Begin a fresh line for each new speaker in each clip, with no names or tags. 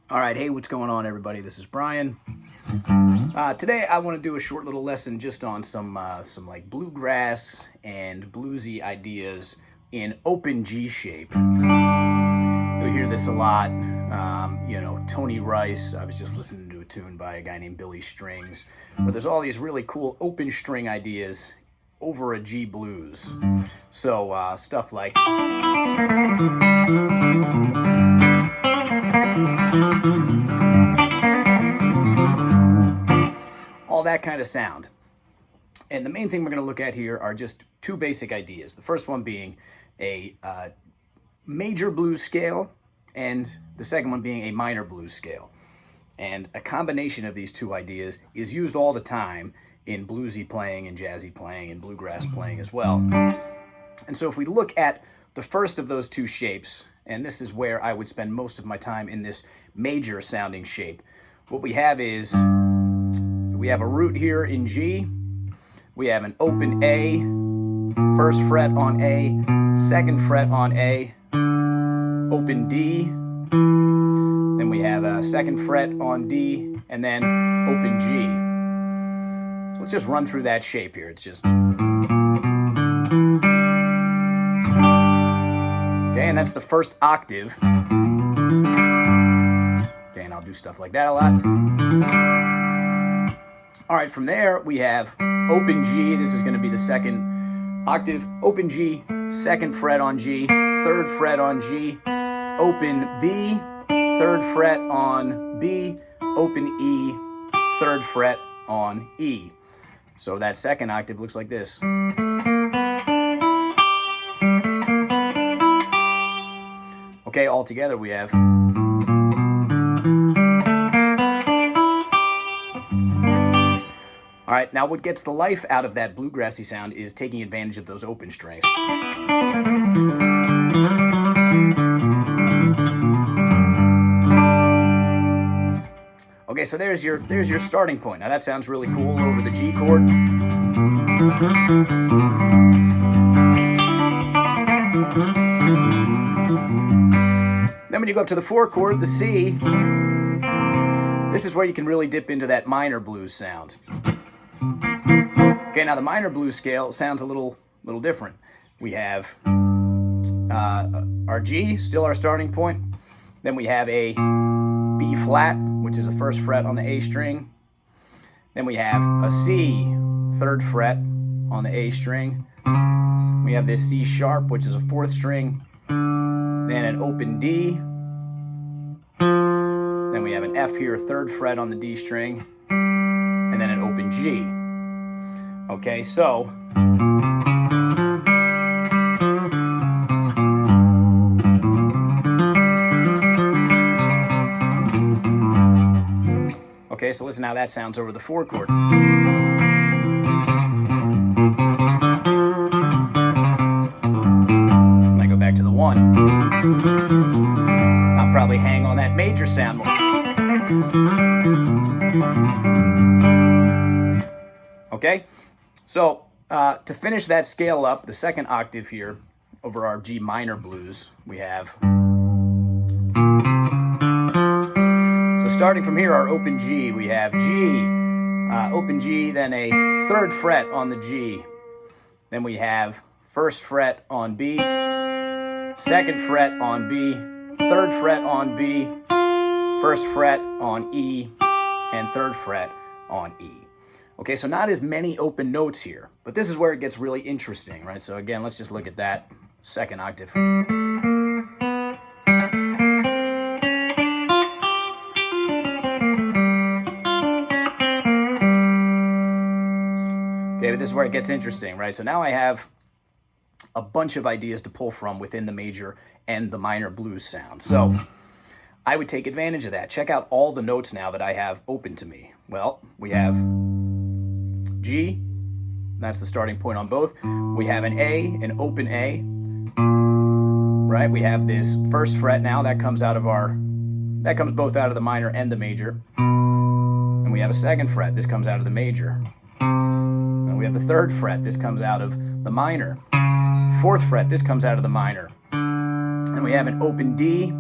All right, hey, what's going on, everybody? This is Brian. Today, I want to do a short little lesson just on some like bluegrass and bluesy ideas in open G shape. You'll hear this a lot. Tony Rice. I was just listening to a tune by a guy named Billy Strings, where there's all these really cool open string ideas over a G blues. So stuff like. All that kind of sound. And the main thing we're going to look at here are just two basic ideas. The first one being a major blues scale, and the second one being a minor blues scale. And a combination of these two ideas is used all the time in bluesy playing and jazzy playing and bluegrass playing as well. And so if we look at the first of those two shapes, and this is where I would spend most of my time in this major sounding shape, what we have is we have a root here in G, we have an open A, first fret on A, second fret on A, open D, then we have a second fret on D, and then open G. So let's just run through that shape here. It's just... Okay, and that's the first octave. Okay, and I'll do stuff like that a lot. All right, from there we have open G. This is going to be the second octave. Open G, second fret on G, third fret on G, open B, third fret on B, open E, third fret on E. So that second octave looks like this. Okay, all together we have. All right, now what gets the life out of that bluegrassy sound is taking advantage of those open strings. Okay, so there's your starting point. Now that sounds really cool over the G chord. Then when you go up to the 4 chord, the C, this is where you can really dip into that minor blues sound. Okay, now the minor blues scale sounds a little different. We have our G, still our starting point. Then we have a B flat, which is a first fret on the A string. Then we have a C, third fret on the A string. We have this C sharp, which is a fourth string. Then an open D. Then we have an F here, third fret on the D string. And then an open G. Okay, so so listen how that sounds over the 4 chord. When I go back to the 1, I'll probably hang on that major sound more. Okay, so to finish that scale up, the second octave here over our G minor blues, we have. So starting from here, our open G, we have G, open G, then a third fret on the G. Then we have first fret on B, second fret on B, third fret on B, first fret on E, and third fret on E. Okay, so not as many open notes here, but this is where it gets really interesting, right? So again, let's just look at that second octave. Okay, but this is where it gets interesting, right? So now I have a bunch of ideas to pull from within the major and the minor blues sound. So I would take advantage of that. Check out all the notes now that I have open to me. Well, we have G, that's the starting point on both. We have an A, an open A, right? We have this first fret now, that comes both out of the minor and the major. And we have a second fret, this comes out of the major. And we have the third fret, this comes out of the minor. Fourth fret, this comes out of the minor. And we have an open D,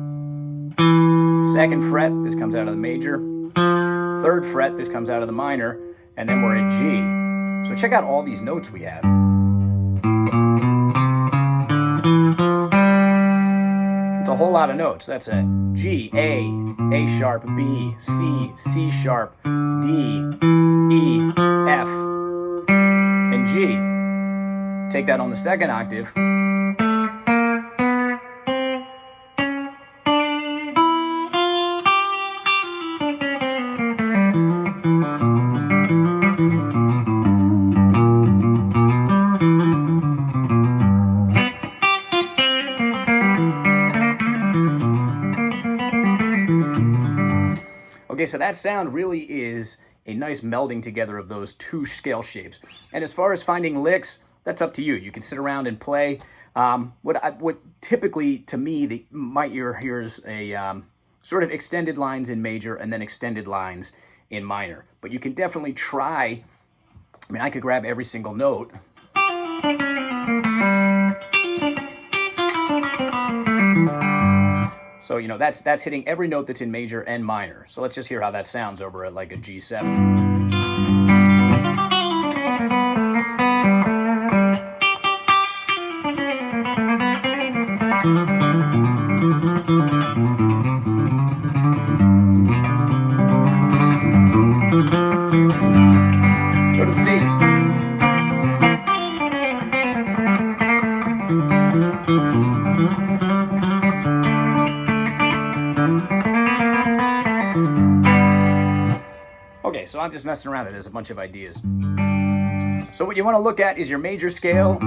2nd fret, this comes out of the major. 3rd fret, this comes out of the minor, and then we're at G. So check out all these notes we have. It's a whole lot of notes. That's a G, A sharp, B, C, C sharp, D, E, F, and G. Take that on the 2nd octave. Okay, so that sound really is a nice melding together of those 2 scale shapes. And as far as finding licks, that's up to you. You can sit around and play. What typically, to me, my ear hears a sort of extended lines in major and then extended lines in minor. But you can definitely try. I mean, I could grab every single note. So, you know, that's hitting every note that's in major and minor. So let's just hear how that sounds over at like a G7. Go to the C. Okay, so I'm just messing around. There's a bunch of ideas. So what you want to look at is your major scale.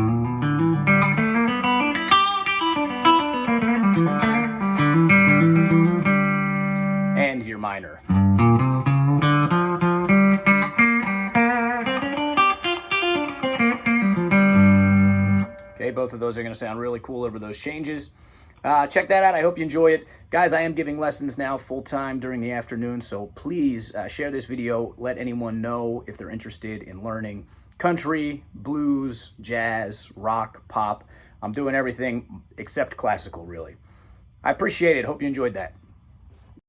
And your minor. Okay, both of those are going to sound really cool over those changes. Check that out. I hope you enjoy it. Guys, I am giving lessons now full-time during the afternoon, so please share this video. Let anyone know if they're interested in learning country, blues, jazz, rock, pop. I'm doing everything except classical, really. I appreciate it. Hope you enjoyed that.